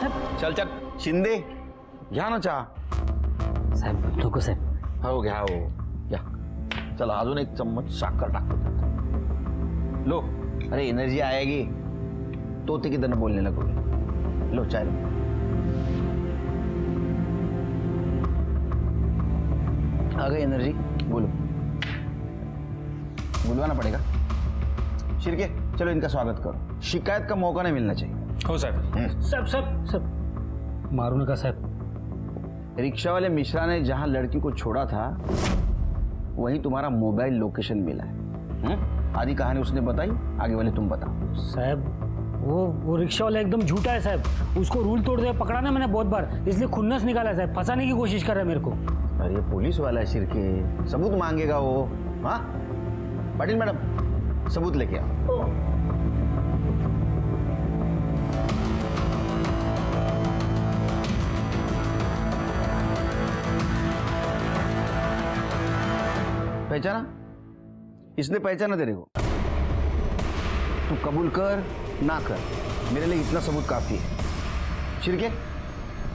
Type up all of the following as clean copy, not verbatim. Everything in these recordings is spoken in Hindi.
साहब। चल चल शिंदे घ्या ना चहा। साहेब नको साहेब। हो घ्या हो घ्या। चला अजून एक चम्मच साखर टाकतो त्यात। लो अरे एनर्जी आएगी तो ते किधर बोलने लगोगे। लो चाय लो। आ गई एनर्जी, बोलो। बुलवाना पड़ेगा। शिरके चलो इनका स्वागत करो, शिकायत का मौका नहीं मिलना चाहिए। हो साहब। साहब साहब साहब मारो ना का साहब। रिक्शा वाले मिश्रा ने जहां लड़की को छोड़ा था वहीं तुम्हारा मोबाइल लोकेशन मिला है। आधी कहानी उसने बताई, आगे वाले तुम बताओ। साहब वो रिक्शा वाला एकदम झूठा है साहब। उसको रूल तोड़ दे पकड़ा ना मैंने बहुत बार, इसलिए खुन्नस निकाला साहब। फंसाने की कोशिश कर रहा है मेरे को। अरे पुलिस वाला है शिरके, सबूत मांगेगा वो। हाँ पाटिल मैडम सबूत लेके आओ। पहचाना? इसने पहचाना तेरे को? तू कबूल कर ना कर, मेरे लिए इतना सबूत काफी है। शिरके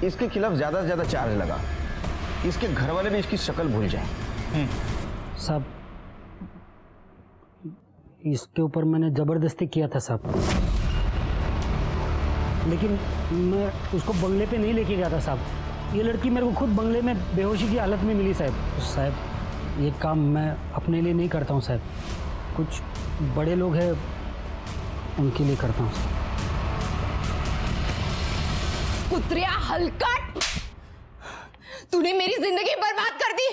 इसके खिलाफ ज्यादा से ज्यादा चार्ज लगा, इसके घर वाले भी इसकी शक्ल भूल जाए। साहब इसके ऊपर मैंने जबरदस्ती किया था साहब, लेकिन मैं उसको बंगले पे नहीं लेके गया था साहब। ये लड़की मेरे को खुद बंगले में बेहोशी की हालत में मिली साहब। साहब ये काम मैं अपने लिए नहीं करता हूँ साहब, कुछ बड़े लोग हैं उनके लिए करता हूँ साहब। कुत्रिया हलकट, तूने मेरी जिंदगी बर्बाद कर दी।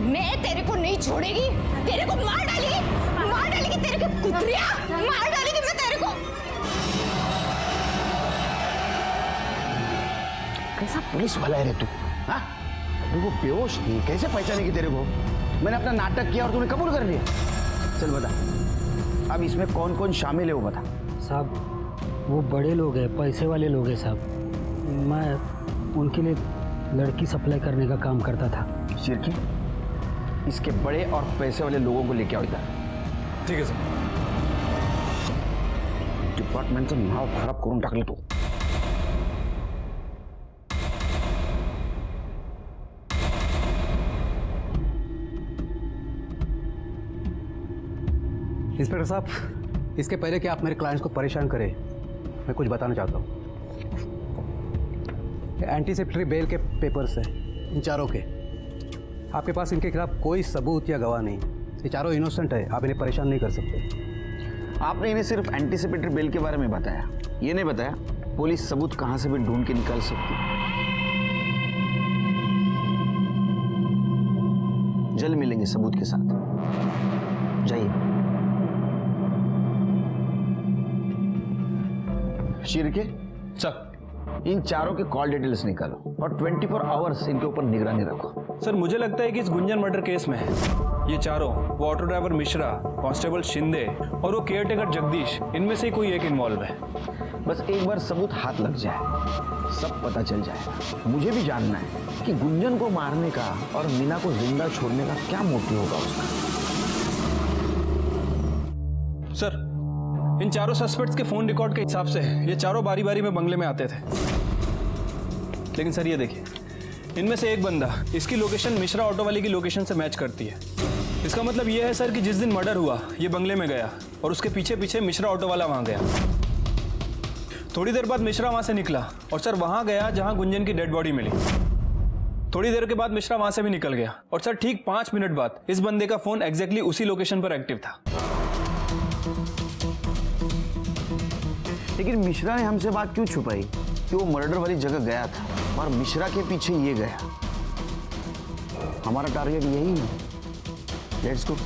मैं तेरे को नहीं छोड़ेगी, तेरे को मार डालेगी तेरे को। कुत्रिया मार डालेगी मैं तेरे को। कैसा पुलिस वाला है रे तू? हाँ वो बेहोश थी, कैसे पहचानेगी तेरे को? मैंने अपना नाटक किया और तूने कबूल कर लिया। चल बता अब इसमें कौन कौन शामिल है वो बता। साहब वो बड़े लोग हैं, पैसे वाले लोग हैं साहब। मैं उनके लिए लड़की सप्लाई करने का काम करता था। शिरकी इसके बड़े और पैसे वाले लोगों को लेके आओ इधर। ठीक है सर। डिपार्टमेंटचं नाव खराब करून टाकलं तू। इंस्पेक्टर साहब, इसके पहले कि आप मेरे क्लाइंट्स को परेशान करें, मैं कुछ बताना चाहता हूँ। एंटीसिपेटरी बेल के पेपर्स हैं इन चारों के। आपके पास इनके खिलाफ कोई सबूत या गवाह नहीं। ये चारों इनोसेंट है, आप इन्हें परेशान नहीं कर सकते। आपने इन्हें सिर्फ एंटीसिपेटरी बेल के बारे में बताया, ये नहीं बताया पुलिस सबूत कहां से भी ढूंढ के निकाल सकती। जल्द मिलेंगे सबूत के साथ, जाइए। शिरके सर इन चारों के कॉल डिटेल्स निकालो और 24 आवर्स इनके ऊपर निगरानी रखो। सर मुझे लगता है कि इस गुंजन मर्डर केस में ये चारों, वो auto driver Mishra, constable Shinde और वो केयरटेकर जगदीश, इनमें से कोई एक इन्वॉल्व है। बस एक बार सबूत हाथ लग जाए सब पता चल जाएगा। मुझे भी जानना है कि गुंजन को मारने का और मीना को जिंदा छोड़ने का क्या मोटिव होगा उसका। सर इन चारों सस्पेक्ट्स के फोन रिकॉर्ड के हिसाब से ये चारों बारी बारी में बंगले में आते थे, लेकिन सर ये देखिए इनमें से एक बंदा इसकी लोकेशन मिश्रा ऑटो वाले की लोकेशन से मैच करती है। इसका मतलब ये है सर कि जिस दिन मर्डर हुआ ये बंगले में गया और उसके पीछे पीछे मिश्रा ऑटो वाला वहां गया। थोड़ी देर बाद मिश्रा वहां से निकला और सर वहां गया जहां गुंजन की डेड बॉडी मिली। थोड़ी देर के बाद मिश्रा वहां से भी निकल गया और सर ठीक 5 मिनट बाद इस बंदे का फोन एग्जैक्टली उसी लोकेशन पर एक्टिव था। लेकिन मिश्रा ने हमसे बात क्यों छुपाई कि वो मर्डर वाली जगह गया था और मिश्रा के पीछे ये गया? हमारा टारगेट यही है। Let's go.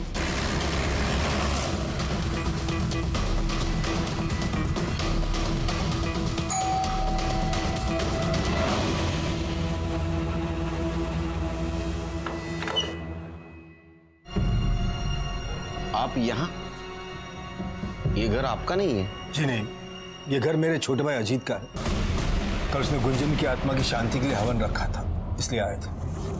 आप यहाँ? ये घर आपका नहीं है? जी नहीं, ये घर मेरे छोटे भाई अजीत का है। कल उसने गुंजन की आत्मा की शांति के लिए हवन रखा था, इसलिए आए थे।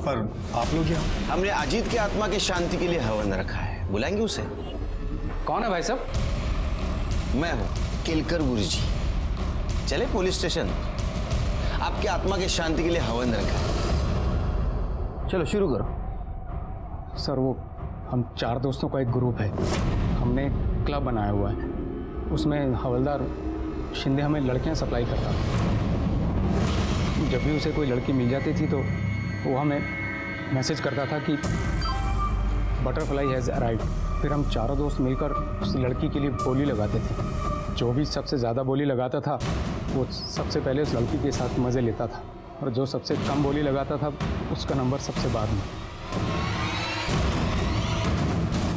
पर आप लोग यहाँ? हमने अजीत की आत्मा की शांति के लिए हवन रखा है, बुलाएंगे उसे? कौन है भाई साहब? मैं हूँ केलकर गुरुजी। चले पुलिस स्टेशन? आपकी आत्मा की शांति के लिए हवन रखा है। चलो शुरू करो। सर वो हम 4 दोस्तों का एक ग्रुप है, हमने एक क्लब बनाया हुआ है, उसमें हवलदार शिंदे हमें लड़कियां सप्लाई करता था। जब भी उसे कोई लड़की मिल जाती थी तो वो हमें मैसेज करता था कि बटरफ्लाई हैज़ अराइव्ड। फिर हम चारों दोस्त मिलकर उस लड़की के लिए बोली लगाते थे। जो भी सबसे ज़्यादा बोली लगाता था वो सबसे पहले उस लड़की के साथ मज़े लेता था, और जो सबसे कम बोली लगाता था उसका नंबर सबसे बाद में।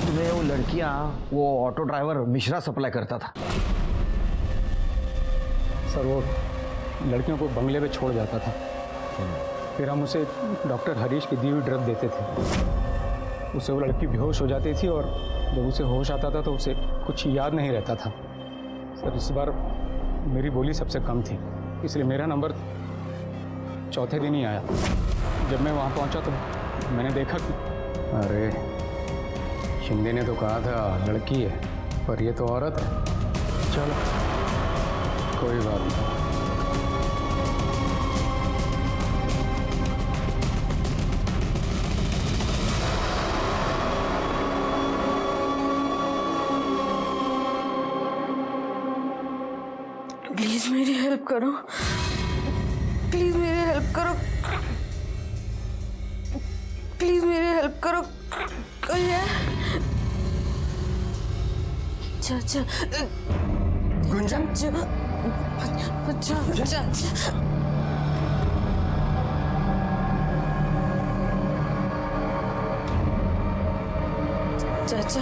तुम्हें वो लड़कियां वो ऑटो ड्राइवर मिश्रा सप्लाई करता था? सर वो लड़कियों को बंगले पे छोड़ जाता था, फिर हम उसे डॉक्टर हरीश की दी हुई ड्रग देते थे। उससे वो लड़की बेहोश हो जाती थी और जब उसे होश आता था तो उसे कुछ याद नहीं रहता था। सर इस बार मेरी बोली सबसे कम थी, इसलिए मेरा नंबर चौथे दिन ही आया। जब मैं वहाँ पहुँचा तो मैंने देखा कि अरे शिंदे ने तो कहा था लड़की है, पर ये तो औरत है। चलो कोई बात नहीं। प्लीज मेरी हेल्प करो, प्लीज मेरी हेल्प करो, प्लीज मेरी हेल्प करो। कोई है? चाचा गुंजन, चाचा चाचा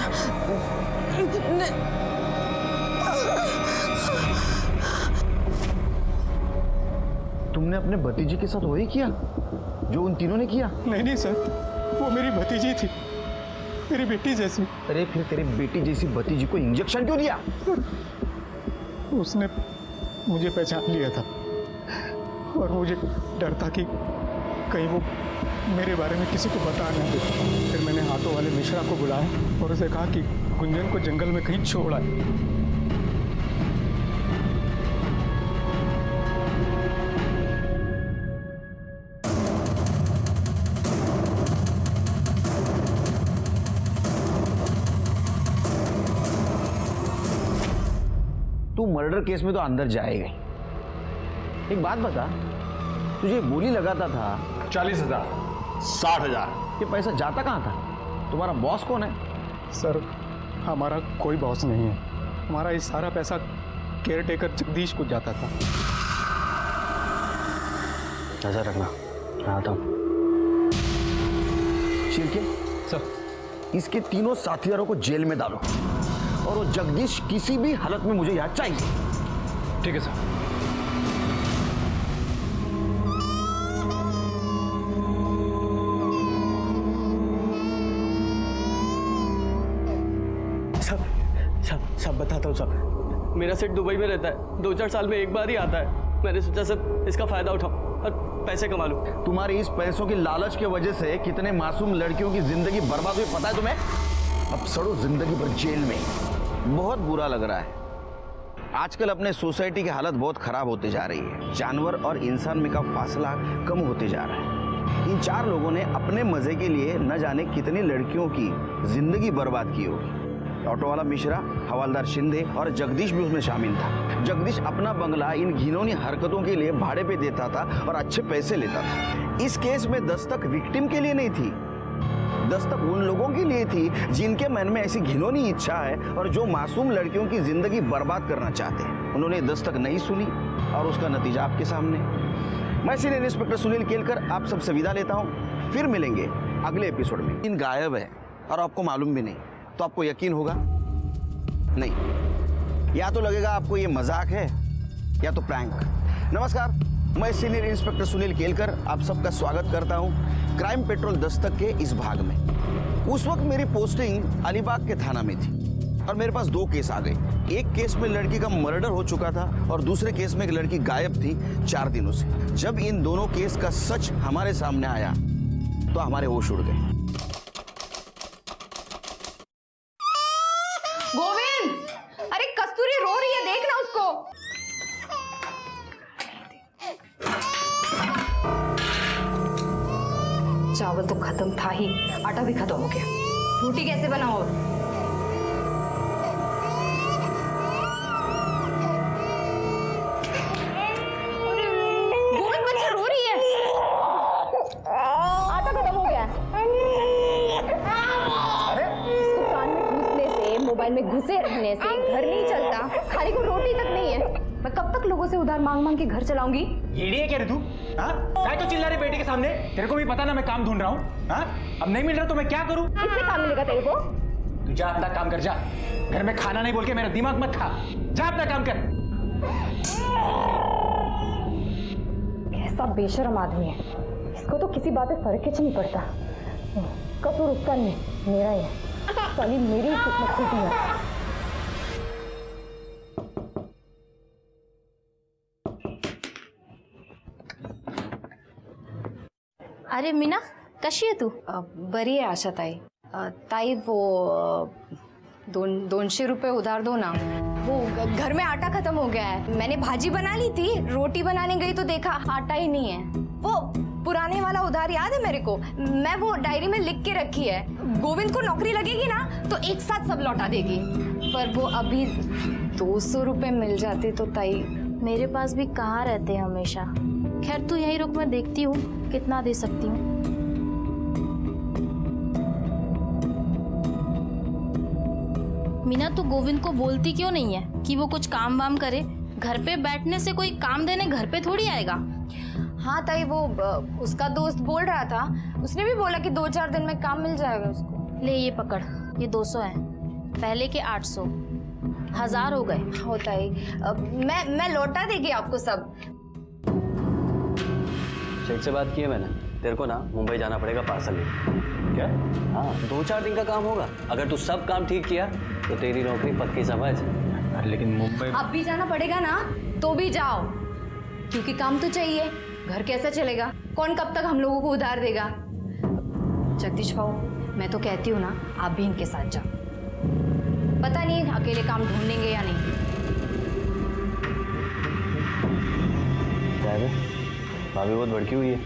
तुमने अपने भतीजी के साथ वही किया जो उन तीनों ने किया? नहीं सर, वो मेरी भतीजी थी, मेरी बेटी जैसी। अरे फिर तेरी बेटी जैसी भतीजी को इंजेक्शन क्यों दिया? उसने मुझे पहचान लिया था और मुझे डर था कि कहीं वो मेरे बारे में किसी को बता ना दे। फिर मैंने ऑटो वाले मिश्रा को बुलाया और उसे कहा कि गुंजन को जंगल में कहीं छोड़ आए। तू मर्डर केस में तो अंदर जाएगा ही। एक बात बता, तुझे बोली लगाता था 40,000, 60,000। ये पैसा जाता कहाँ था? तुम्हारा बॉस कौन है? सर हमारा कोई बॉस नहीं है, हमारा ये सारा पैसा केयर टेकर जगदीश को जाता था। ऐसा रखना, आता हूँ। शिरके सर इसके तीनों साथियों को जेल में डालो और वो जगदीश किसी भी हालत में मुझे यहाँ चाहिए। ठीक है सर। सब बताता हूँ सब। मेरा सेट दुबई में रहता है, 2-4 साल में एक बार ही आता है। मैंने सोचा सर इसका फायदा उठाऊं और पैसे कमा लूं। तुम्हारी इस पैसों की लालच की वजह से कितने मासूम लड़कियों की जिंदगी बर्बाद हुई पता है तुम्हें? अब सड़ो जिंदगी भर जेल में। बहुत बुरा लग रहा है। आजकल अपने सोसाइटी की हालत बहुत खराब होती जा रही है। जानवर और इंसान में का फासला कम होते जा रहा है। इन 4 लोगों ने अपने मजे के लिए न जाने कितनी लड़कियों की जिंदगी बर्बाद की होगी। ऑटो वाला मिश्रा, हवलदार शिंदे और जगदीश भी उसमें शामिल था। जगदीश अपना बंगला इन घिनौनी हरकतों के लिए भाड़े पे देता था और अच्छे पैसे लेता था। इस केस में दस्तक विक्टिम के लिए नहीं थी, दस्तक उन लोगों के लिए थी जिनके मन में ऐसी घिनौनी इच्छा है और जो मासूम लड़कियों की जिंदगी बर्बाद करना चाहते हैं। उन्होंने दस्तक नहीं सुनी और उसका नतीजा आपके सामने। मैं सीनियर इंस्पेक्टर सुनील केलकर आप सबसे विदा लेता हूँ। फिर मिलेंगे अगले एपिसोड में। इन गायब है और आपको मालूम भी नहीं, तो आपको यकीन होगा नहीं, या तो लगेगा आपको ये मजाक है या तो प्रैंक। नमस्कार, मैं सीनियर इंस्पेक्टर सुनील केलकर आप सबका स्वागत करता हूं क्राइम पेट्रोल दस्तक के इस भाग में। उस वक्त मेरी पोस्टिंग अलीबाग के थाना में थी और मेरे पास 2 केस आ गए। एक केस में लड़की का मर्डर हो चुका था और दूसरे केस में एक लड़की गायब थी 4 दिनों से। जब इन दोनों केस का सच हमारे सामने आया तो हमारे होश उड़ गए। गोविंद, अरे कस्तूरी रो रही है, देखना उसको। चावल तो खत्म था ही, आटा भी खत्म हो गया। रोटी कैसे बनाओ? गोविंद, बच्ची रो रही है। आटा खत्म हो गया। इसको कान में घुसने से, मोबाइल में घुसे रहने से घर नहीं चलता, खाने को रोटी तक नहीं है। मैं कब तक लोगों से उधार मांग मांग के घर चलाऊंगी? एड़ी है क्या रे तू? हाँ, काय तो चिल्ला रही बेटी के सामने? तेरे को भी पता ना मैं काम ढूंढ रहा हूँ। हाँ, अब नहीं मिल रहा तो मैं क्या करूँ? किससे काम मिलेगा तेरे को? तू जा अपना काम कर, जा। घर में खाना नहीं बोल के मेरा दिमाग मत खा। जा अपना काम कर। कैसा बेशर्म आदमी है, इसको तो किसी बात पे फर्क ही नहीं पड़ता। कसूर उसका नहीं, मेरा ही है। साली मेरी ही किस्मत खुलती है। अरे मीना, कशी आहे तू? बरी आहे आशा ताई। ताई वो 200 रुपये उधार दो ना। वो घर में आटा खत्म हो गया है। मैंने भाजी बना ली थी, रोटी बनाने गई तो देखा आटा ही नहीं है। वो पुराने वाला उधार याद है मेरे को? मैं वो डायरी में लिख के रखी है। गोविंद को नौकरी लगेगी ना तो एक साथ सब लौटा देगी। पर वो अभी 200 रुपये मिल जाते तो ताई। मेरे पास भी कहाँ रहते हैं हमेशा। खैर तू यहीं रुक, मैं देखती हूँ कितना दे सकती हूँ। मीना, तू गोविंद को बोलती क्यों नहीं है कि वो कुछ काम वाम करे? घर पे बैठने से कोई काम देने घर पे थोड़ी आएगा। हाँ ताई, वो उसका दोस्त बोल रहा था, उसने भी बोला कि 2-4 दिन में काम मिल जाएगा उसको। ले ये पकड़, ये 200 है, पहले के 800, 1000 हो गए। होता ही। मैं लौटा देगी आपको सब। शेख से बात की है मैंने, तेरे को ना मुंबई जाना पड़ेगा पार्सल लेके। क्या? हाँ, 2-4 दिन का काम होगा। अगर तू सब काम ठीक किया तो तेरी नौकरी पक्की समझ। लेकिन मुंबई अब भी जाना पड़ेगा ना तो भी जाओ, क्योंकि काम तो चाहिए। घर कैसा चलेगा? कौन कब तक हम लोगों को उधार देगा? जगदीश भाऊ, मैं तो कहती हूँ ना, आप भी इनके साथ जाओ। पता नहीं अकेले काम ढूंढेंगे या नहीं। क्या है? भाभी बहुत भड़की हुई है।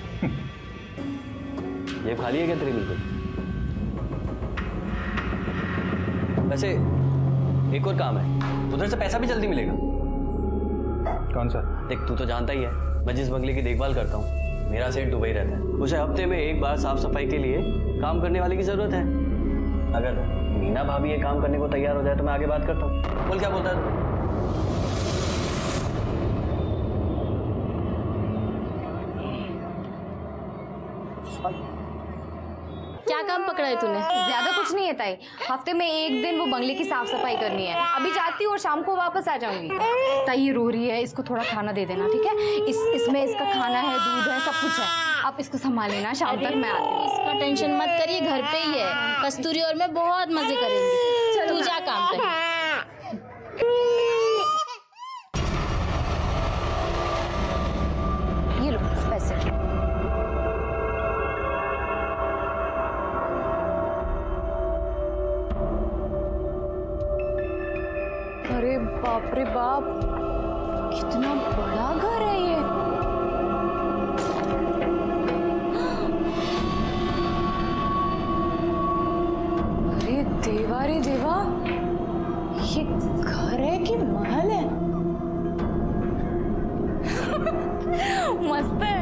ये खाली है क्या तेरी? बिल्कुल। वैसे एक और काम है, उधर से पैसा भी जल्दी मिलेगा। कौन सा? देख, तू तो जानता ही है मैं जिस बंगले की देखभाल करता हूँ, मेरा सेठ दुबई रहता है। उसे हफ्ते में एक बार साफ सफाई के लिए काम करने वाले की जरूरत है। अगर मीना भाभी ये काम करने को तैयार हो जाए तो मैं आगे बात करता हूँ। बोल, क्या बोलता है? क्या काम पकड़ा है तूने? ज्यादा कुछ नहीं है ताई, हफ्ते में एक दिन वो बंगले की साफ सफाई करनी है। अभी जाती हूँ और शाम को वापस आ जाऊंगी। ताई ये रो रही है, इसको थोड़ा खाना दे देना, ठीक है? इसमें इसका खाना है, दूध है, सब कुछ है। आप इसको संभाल लेना, शाम तक मैं आती हूँ। इसका टेंशन मत करिए, घर पे ही है। कस्तूरी और मैं बहुत मजे करेंगे। तू जा काम पे। ये लो पैसे। अरे बाप रे बाप, कितना बड़ा घर है ये। अरे देवा रे देवा, ये घर है कि महल है? मस्त है।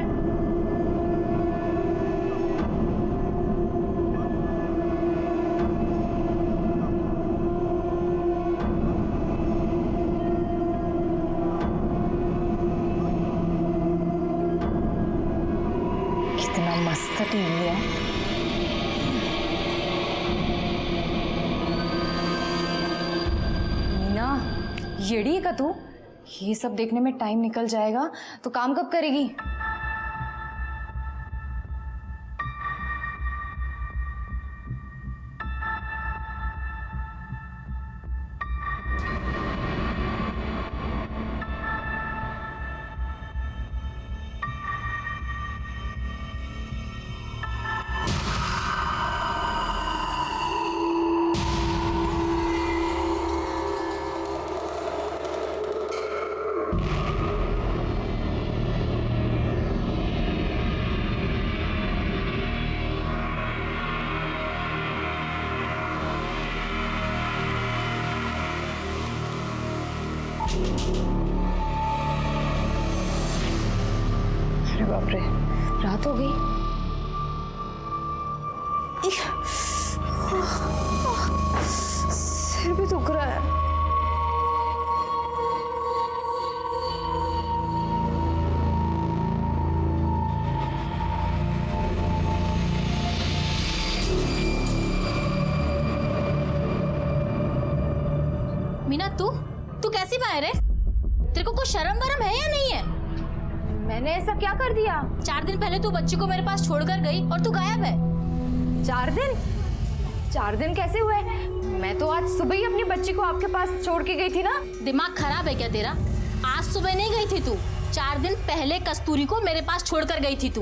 कितना मस्त टीवी है। मीना, येड़ी है का तू? ये सब देखने में टाइम निकल जाएगा तो काम कब करेगी? अरे बाप रे, रात हो गई। सिर भी दुख रहा है। मीना तू कैसी बाहर है? तेरे को कुछ शर्म वरम है या नहीं है? मैंने ऐसा क्या कर दिया? 4 दिन पहले तू बच्ची को मेरे पास छोड़कर गई और तू गायब है। 4 दिन? 4 दिन कैसे हुए? मैं तो आज सुबह ही अपनी बच्ची को आपके पास छोड़ के गई थी ना। दिमाग खराब है क्या तेरा? आज सुबह नहीं गई थी तू, 4 दिन पहले कस्तूरी को मेरे पास छोड़कर गई थी तू।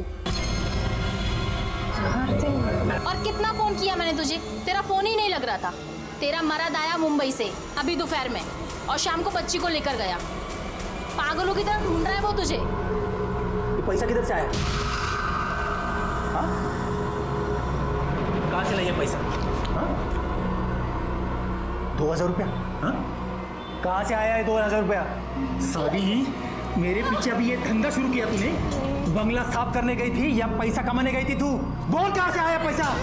4 दिन? और कितना फोन किया मैंने तुझे, तेरा फोन ही नहीं लग रहा था। तेरा मर्द आया मुंबई से अभी दोपहर में और शाम को बच्ची को लेकर गया। पागलों की तरह ढूंढ रहा है वो तुझे। ये पैसा किधर से आया? हाँ? कहाँ से लाया पैसा? हाँ? 2000 रुपया? हाँ? कहाँ से आया है 2000 रुपया? सभी मेरे पीछे अभी ये धंधा शुरू किया तूने? बंगला साफ करने गई थी या पैसा कमाने गई थी तू? बोल कहाँ से आया पैसा?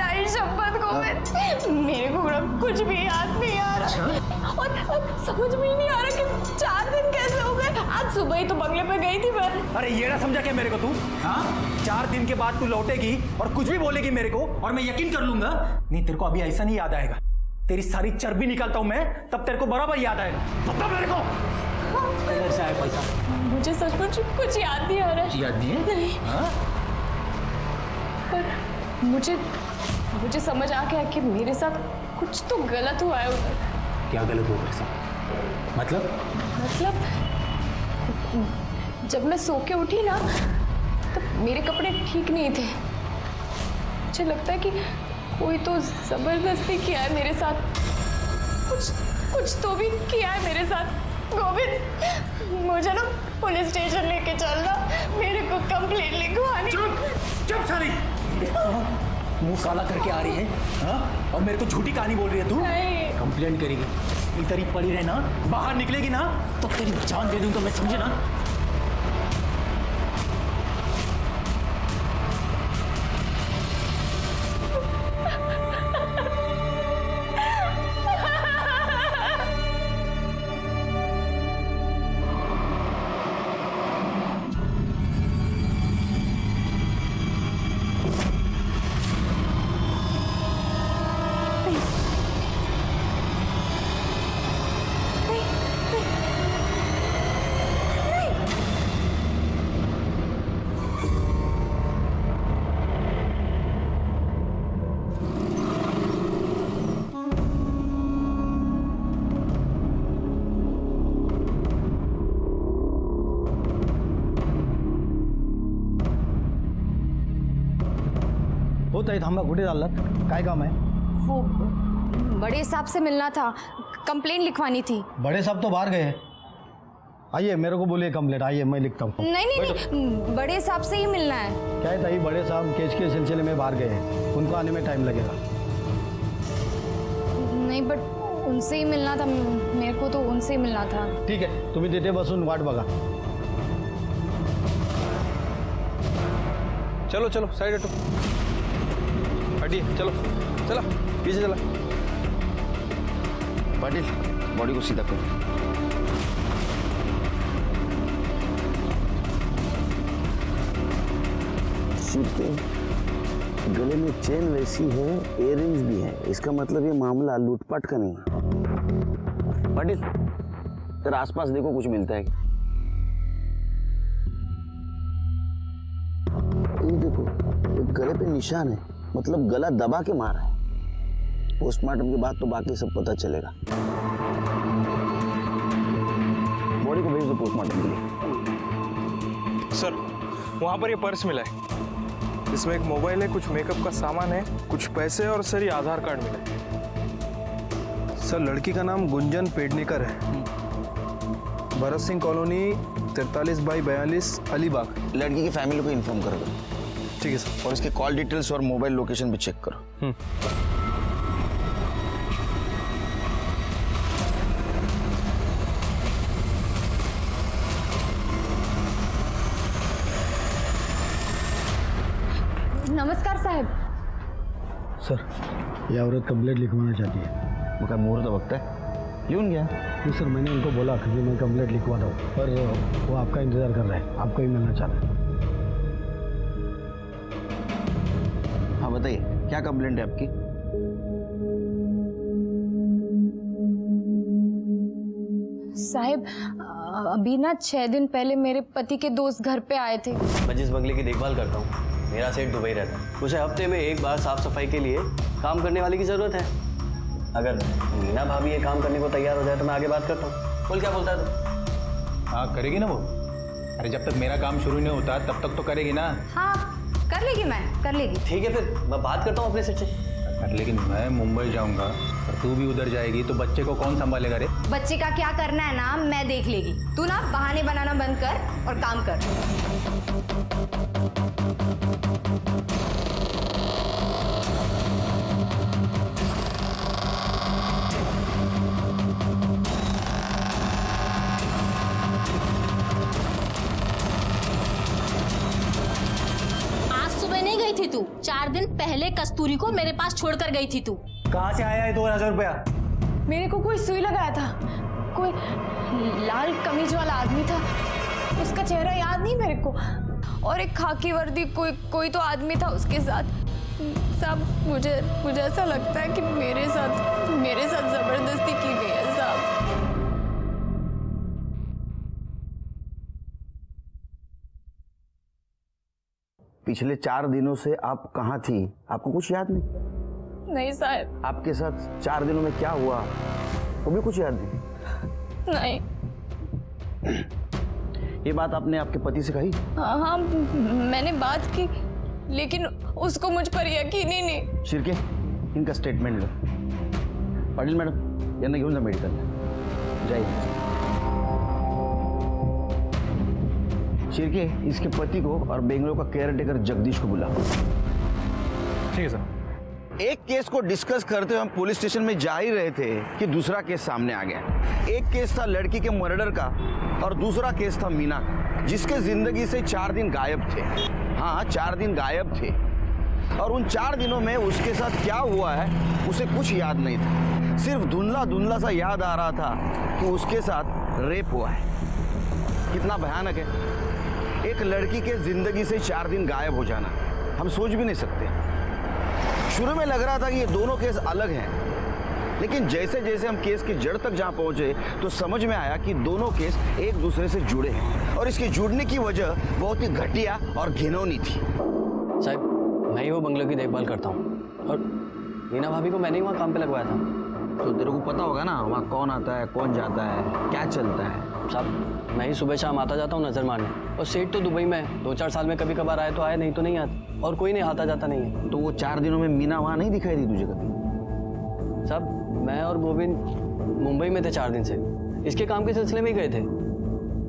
आई शपथ गोविंद, मेरे को कुछ भी याद नहीं आ रहा। और समझ में ही नहीं आ रहा कि 4 दिन कैसे हो गए। आज सुबह ही तो बंगले पे गई थी मैं। अरे ये ना समझा क्या मेरे को तू? हाँ? 4 दिन के बाद तू लौटेगी और कुछ भी बोलेगी मेरे को और मैं यकीन कर लूंगा। नहीं, तेरे को अभी ऐसा नहीं याद आएगा। तेरी सारी चर्बी निकालता हूं मैं, तब तेरे को बराबर याद आएगा। पता मेरे को किधर से आया पैसा? मुझे सचमुच कुछ याद नहीं आ रहा है। याद नहीं है? नहीं। हाँ? पर मुझे समझ आ गया कि मेरे साथ कुछ तो गलत हुआ है उधर। क्या गलत हुआ तेरे साथ? मतलब जब मैं सो के उठी ना, तब मेरे कपड़े ठीक नहीं थे। मुझे लगता है कि कोई तो जबरदस्ती किया है मेरे साथ। कुछ तो भी किया है मेरे साथ। गोविंद, मुझे ना पुलिस स्टेशन लेके चलना, मेरे को कंप्लेंट लिखवानी। चुप सारी, मुंह काला करके आ रही है। हाँ? और मेरे को झूठी कहानी बोल रही है तू? नहीं। कंप्लेंट करेगी, इधर ही पड़ी रहे ना, बाहर निकलेगी ना तो तेरी जान दे दूंगा मैं, समझे ना? हो ताई थांबा, कुठे चाललात? काय काम आहे? वो बड़े साहब से मिलना था, कंप्लेंट लिखवानी थी। बड़े साहब तो बाहर गए हैं। आइए, मेरे को बोलिए कंप्लेंट। आइए, मैं लिखता हूँ। नहीं, बड़े साहब से ही मिलना है। क्या है ताई, बड़े साहब केस के सिलसिले में बाहर गए हैं, उनको आने में टाइम लगेगा। नहीं, बट उनसे ही मिलना था, मेरे को तो उनसे ही मिलना था। ठीक आहे, तुम्ही तिथे बसून वाट बघा। चलो चलो साइड हटो, हटिए, चलो चला पीछे चला। पाटिल, बॉडी को सीधा करो। गले में चेन वैसी है, इयररिंग्स भी है, इसका मतलब ये मामला लूटपाट का नहीं है। पाटिल, तेरा आसपास देखो, कुछ मिलता है। ये देखो, ये गले पे निशान है, मतलब गला दबा के मारा है। पोस्टमार्टम के बाद तो बाकी सब पता चलेगा। बॉडी को भेज दो पोस्टमार्टम के लिए। सर, वहाँ पर ये पर्स मिला है, इसमें एक मोबाइल है, कुछ मेकअप का सामान है, कुछ पैसे और सर ये आधार कार्ड मिला है। सर, लड़की का नाम गुंजन पेडनेकर है, भरत सिंह कॉलोनी 43/42 अलीबाग। लड़की की फैमिली को इन्फॉर्म कर दो। ठीक है सर। और इसके कॉल डिटेल्स और मोबाइल लोकेशन भी चेक करो। नमस्कार साहेब. सर, ये औरत कंप्लेंट लिखवाना चाहती है. वो क्या मुहूर्त वक्त है, लिखून गया. जी सर, मैंने उनको बोला कि मैं कंप्लेंट लिखवा दूँ, पर वो आपका इंतज़ार कर रहे हैं, आपको ही मिलना चाह रहे हैं. हाँ बताइए, क्या कंप्लेंट है आपकी? साहब, अभी ना 6 दिन पहले मेरे पति के दोस्त घर पे आए थे. मैं जिस बंगले की देखभाल करता हूँ मेरा सेठ दुबई रहता है. उसे हफ्ते में एक बार साफ सफाई के लिए काम करने वाले की ज़रूरत है. अगर मीना भाभी ये काम करने को तैयार हो जाए तो मैं आगे बात करता हूँ. बोल, क्या बोलता है तू? हाँ करेगी ना वो. अरे जब तक मेरा काम शुरू नहीं होता तब तक तो करेगी ना. हाँ, कर लेगी, मैं कर लेगी. ठीक है, फिर मैं बात करता हूँ अपने सेठ से. लेकिन मैं मुंबई जाऊंगा और तू भी उधर जाएगी तो बच्चे को कौन संभालेगा रे? बच्चे का क्या करना है ना, मैं देख लेगी. तू ना बहाने बनाना बंद कर और काम कर. आज सुबह नहीं गई थी तू? 4 दिन पहले कस्तूरी को मेरे पास छोड़कर गई थी तू. कहाँ से आया है 2000 रुपया? मेरे को कोई सुई लगाया था. कोई लाल कमीज वाला आदमी था, उसका चेहरा याद नहीं मेरे को. और एक खाकी वर्दी कोई तो आदमी था उसके साथ. साहब, मुझे ऐसा लगता है कि मेरे साथ जबरदस्ती की गई है साहब. पिछले 4 दिनों से आप कहाँ थी, आपको कुछ याद नहीं? नहीं साहब. आपके साथ 4 दिनों में क्या हुआ वो भी कुछ याद नहीं? नहीं. ये बात आपने आपके पति से कही? हाँ, मैंने बात की, लेकिन उसको मुझ पर यकीन ही नहीं. शिर्के, इनका स्टेटमेंट लो. पाटिल मॅडम, यांना घेऊन जा मेडिकल. जाइए. शिर्के, इसके पति को और बेंगलोर का केयर टेकर जगदीश को बुलाओ. ठीक है सर. एक केस को डिस्कस करते हुए हम पुलिस स्टेशन में जा ही रहे थे कि दूसरा केस सामने आ गया. एक केस था लड़की के मर्डर का और दूसरा केस था मीना का, जिसके जिंदगी से 4 दिन गायब थे. हाँ, 4 दिन गायब थे और उन 4 दिनों में उसके साथ क्या हुआ है उसे कुछ याद नहीं था. सिर्फ धुंधला सा याद आ रहा था कि उसके साथ रेप हुआ है. कितना भयानक है. एक लड़की के जिंदगी से 4 दिन गायब हो जाना हम सोच भी नहीं सकते. शुरू में लग रहा था कि ये दोनों केस अलग हैं, लेकिन जैसे जैसे हम केस की जड़ तक जहां पहुंचे तो समझ में आया कि दोनों केस एक दूसरे से जुड़े हैं और इसके जुड़ने की वजह बहुत ही घटिया और घिनौनी थी. साहब, मैं ही वो बंगले की देखभाल करता हूँ और मीना भाभी को मैंने ही वहाँ काम पे लगवाया था. तो तेरे को पता होगा ना वहाँ कौन आता है, कौन जाता है, क्या चलता है. साहब, मैं ही सुबह शाम आता जाता हूँ नजर मारने. और सेठ तो दुबई में 2-4 साल में कभी कभार आए तो आए, नहीं तो नहीं आते. और कोई नहीं आता जाता नहीं है. तो वो 4 दिनों में मीना वहाँ नहीं दिखाई दी तुझे कभी? साहब, मैं और गोविंद मुंबई में थे 4 दिन से. इसके काम के सिलसिले में ही गए थे.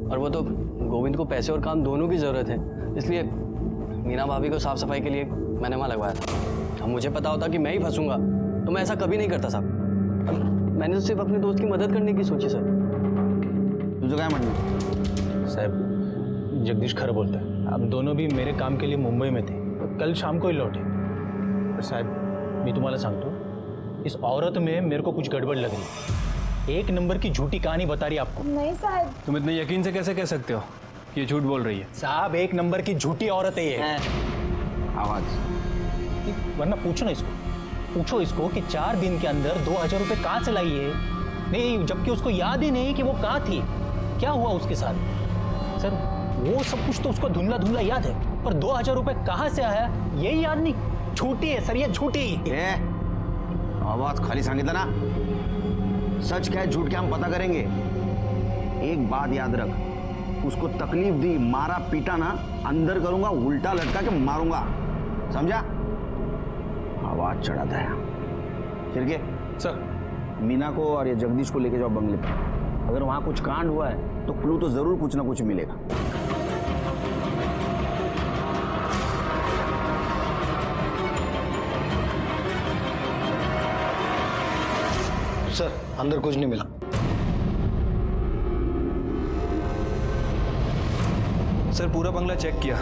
और वो तो गोविंद को पैसे और काम दोनों की ज़रूरत है, इसलिए मीना भाभी को साफ सफाई के लिए मैंने वहाँ लगवाया था. अब मुझे पता होता कि मैं ही फंसूंगा तो मैं ऐसा कभी नहीं करता साहब. मैंने तो सिर्फ अपने दोस्त की मदद करने की सोची सर. तुझे काय म्हणणं? साहब, जगदीश खरं बोलता है. अब दोनों भी मेरे काम के लिए मुंबई में थे. कल शाम को ही लौटे. साहब, मी तुम्हाला सांगतो, इस औरत में मेरे को कुछ गड़बड़ लग रही. एक नंबर की झूठी कहानी बता रही आपको. नहीं साहब. तुम इतने यकीन से कैसे कह सकते हो ये झूठ बोल रही है? साहब, एक नंबर की झूठी औरत है ये. आवाज. वरना पूछो ना इसको, पूछो इसको कि 4 दिन के अंदर 2000 रुपये कहाँ से लाई है. नहीं, जबकि उसको याद ही नहीं कि वो कहाँ थी, क्या हुआ उसके साथ. सर, वो सब कुछ तो उसको धुंधला याद है, पर 2000 रुपये कहाँ से आया यही याद नहीं. झूठी है सर, ये झूठी. आवाज खाली सांगितलं ना. सच क्या है झूठ क्या हम पता करेंगे. एक बात याद रख, उसको तकलीफ दी, मारा पीटा ना, अंदर करूंगा, उल्टा लटका के मारूंगा, समझा? आवाज चढ़ाता है. फिर सर, मीना को और ये जगदीश को लेके जाओ बंगले पर. अगर वहां कुछ कांड हुआ है तो क्लू तो जरूर कुछ ना कुछ मिलेगा. सर, अंदर कुछ नहीं मिला. सर, पूरा बंगला चेक किया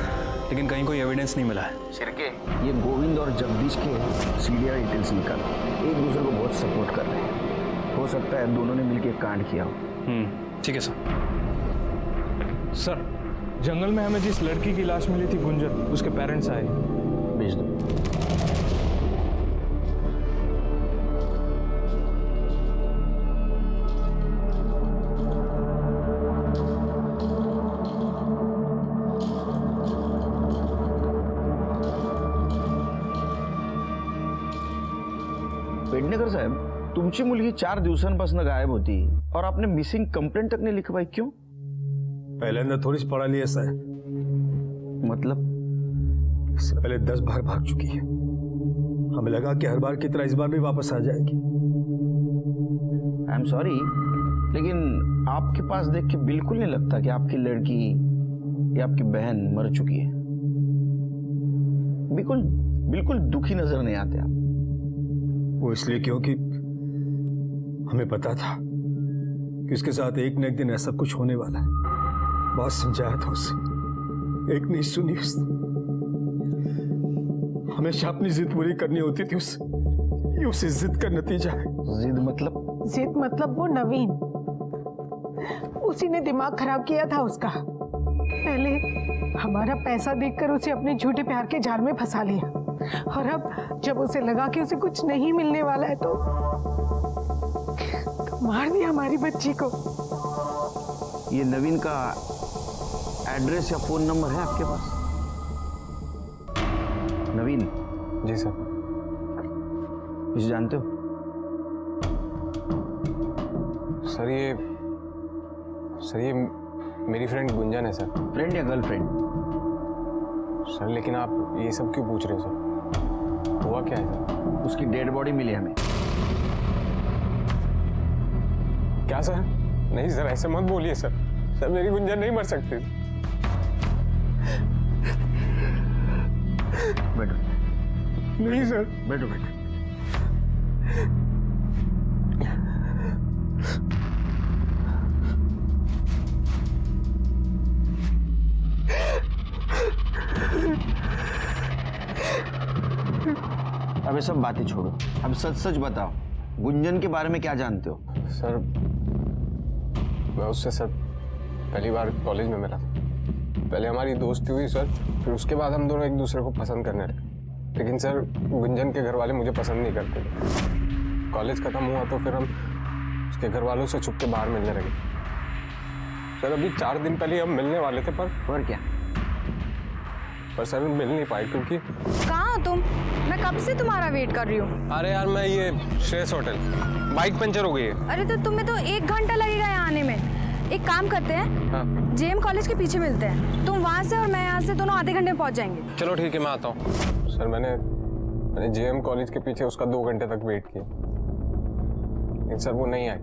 लेकिन कहीं कोई एविडेंस नहीं मिला है। शिरके, ये गोविंद और जगदीश के सीडीआर डिटेल्स निकाल, एक दूसरे को बहुत सपोर्ट कर रहे हैं। हो सकता है दोनों ने मिलकर कांड किया हो। ठीक है सर। सर, जंगल में हमें जिस लड़की की लाश मिली थी गुंजन, उसके पेरेंट्स आए। भेज दो। पेडणेकर साहेब, तुमची मुलगी 4 दिवसांपासून गायब होती और आपने मिसिंग कंप्लेंट तक नहीं लिखवाई, क्यों? पहिल्यांदा थोडीच पळाली आहे साहेब, मतलब? इससे पहले 10 बार भाग चुकी है। हमें लगा कि हर बार की तरह इस बार भी वापस आ जाएगी। आई एम सॉरी, लेकिन आपके पास देख के बिल्कुल नहीं लगता कि आपकी लड़की या आपकी बहन मर चुकी है। बिल्कुल बिल्कुल दुखी नजर नहीं आते आप। वो इसलिए क्योंकि हमें पता था कि उसके साथ एक न एक दिन ऐसा कुछ होने वाला है। बहुत समझाया था उसे, एक नहीं सुनी उसने। हमेशा अपनी जिद पूरी करनी होती थी उससे, ये उसी जिद का नतीजा है। जिद मतलब? जिद मतलब वो नवीन, उसी ने दिमाग खराब किया था उसका। पहले हमारा पैसा देखकर उसे अपने झूठे प्यार के जाल में फंसा लिया, और अब जब उसे लगा कि उसे कुछ नहीं मिलने वाला है तो मार दिया हमारी बच्ची को। ये नवीन का एड्रेस या फोन नंबर है आपके पास? नवीन? जी सर। इसे जानते हो? सर ये मेरी फ्रेंड गुंजन है सर। फ्रेंड या गर्लफ्रेंड? सर लेकिन आप ये सब क्यों पूछ रहे हो सर? हुआ क्या है सर? उसकी डेड बॉडी मिली हमें। क्या सर? नहीं सर, ऐसे मत बोलिए सर। सर मेरी गुंजन नहीं मर सकती। बैठो। नहीं सर। बैठो बैठो। अब ये सब बातें छोड़ो, अब सच सच बताओ, गुंजन के बारे में क्या जानते हो? सर मैं उससे सर पहली बार कॉलेज में मिला था। पहले हमारी दोस्ती हुई सर, फिर उसके बाद हम दोनों एक दूसरे को पसंद करने लगे। लेकिन सर गुंजन के घर वाले मुझे पसंद नहीं करते थे। कॉलेज खत्म हुआ तो फिर हम उसके घर वालों से छुप के बाहर मिलने लगे। सर अभी 4 दिन पहले हम मिलने वाले थे, पर क्या? पर सर मिल नहीं पाए क्योंकि। कहाँ हो तुम? मैं कब से तुम्हारा वेट कर रही हूँ। अरे यार मैं ये श्रेयस होटल, बाइक पंचर हो गई है। अरे तो तुम्हें तो 1 घंटा लगेगा यहाँ आने में। एक काम करते हैं, हाँ। जेएम कॉलेज के पीछे मिलते हैं। तुम वहाँ से और मैं यहाँ से, दोनों आधे घंटे में पहुँच जाएंगे। चलो ठीक है, मैं आता हूँ। सर मैंने जेएम कॉलेज के पीछे उसका 2 घंटे तक वेट किया, लेकिन सर वो नहीं आई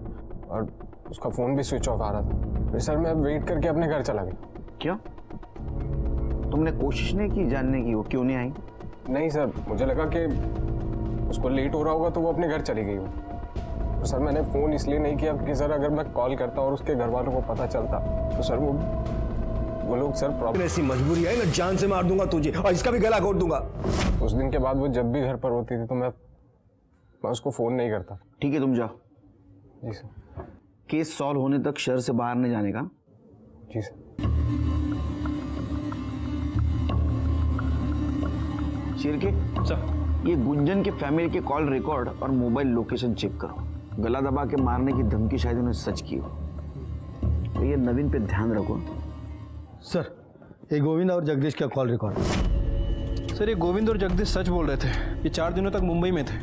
और उसका फ़ोन भी स्विच ऑफ आ रहा था। फिर सर मैं वेट करके अपने घर चला गया। क्यों? तुमने कोशिश नहीं की जानने की वो क्यों नहीं आई? नहीं सर, मुझे लगा कि उसको लेट हो रहा होगा तो वो अपने घर चली गई हो। तो सर मैंने फ़ोन इसलिए नहीं किया कि सर अगर मैं कॉल करता और उसके घर वालों को पता चलता तो सर वो लोग सर प्रॉब्लम। ऐसी मजबूरी है ना, जान से मार दूंगा तुझे और इसका भी गला घोट दूंगा। उस दिन के बाद वो जब भी घर पर होती थी तो मैं उसको फ़ोन नहीं करता। ठीक है, तुम जाओ। जी सर। केस सॉल्व होने तक शहर से बाहर नहीं जाने का। जी सर। शिरके सर, ये गुंजन के फैमिली के कॉल रिकॉर्ड और मोबाइल लोकेशन चेक करो। गला दबा के मारने की धमकी शायद उन्होंने सच की हो। तो ये नवीन पे ध्यान रखो। सर ये गोविंद और जगदीश का कॉल रिकॉर्ड। सर ये गोविंद और जगदीश सच बोल रहे थे। ये 4 दिनों तक मुंबई में थे।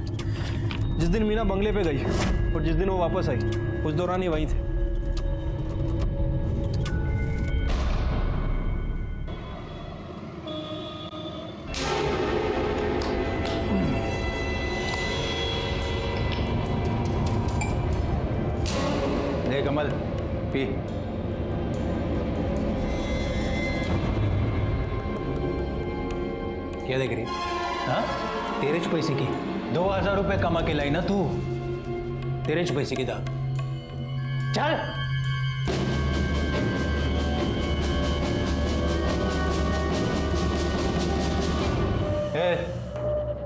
जिस दिन मीना बंगले पे गई और जिस दिन वो वापस आई उस दौरान ये वहीं थे। कमल पी। क्या देख रही? हाँ, तेरेच पैसे की 2000 रुपये कमा के लाई ना तू। तेरेच पैसे की दारू। चल।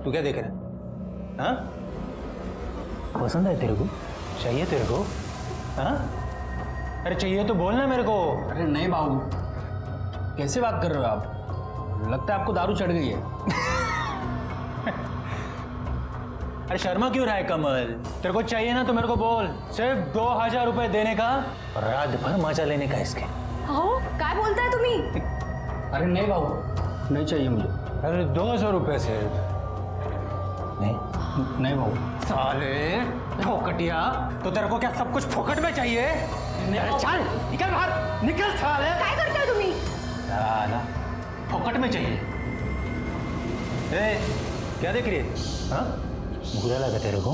तू क्या देख रहा है? हाँ? पसंद है तेरे को? चाहिए तेरे को? हाँ? अरे चाहिए तो बोलना मेरे को। अरे नहीं बाबू, कैसे बात कर रहे हो आप? लगता है आपको दारू चढ़ गई है। अरे शर्मा क्यों रहा है कमल? तेरे को चाहिए ना तो मेरे को बोल। सिर्फ 2000 रुपए देने का और रात भर मजा लेने का इसके। हो काय बोलताय तुम्ही? अरे नहीं बाबू, नहीं चाहिए मुझे। अरे 200 रुपए सिर्फ। नहीं बाबू। साले फोकटिया, तो तेरे को क्या सब कुछ फोकट में चाहिए? अरे चल निकल बाहर, निकल साले। काय करताय तुम्ही? साला फोकट में चाहिए। ए, क्या देख रही है? हाँ? बुरा लगा तेरे को?